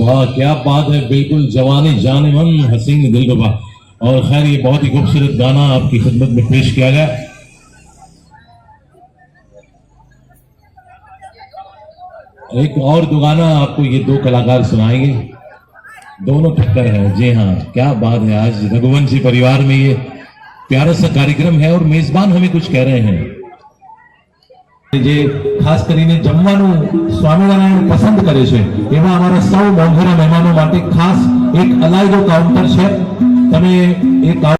वाह क्या बात है, बिल्कुल जवानी जाने मन हसीन दिलरुबा। और खैर ये बहुत ही खूबसूरत गाना आपकी खिदमत में पेश किया गया। एक और दो गाना आपको ये दो कलाकार सुनाएंगे, दोनों टक्कर है। जी हाँ, क्या बात है, आज रघुवंशी परिवार में ये प्यारा सा कार्यक्रम है और मेजबान हमें कुछ कह रहे हैं। જે ખાસ કરીને જમવાનું સ્વામિનારાયણ પસંદ કરે છે એવા અમારા સૌ મોંઘેરા મહેમાનો માટે ખાસ એક અલાયદો કાઉન્ટર છે. તમે એ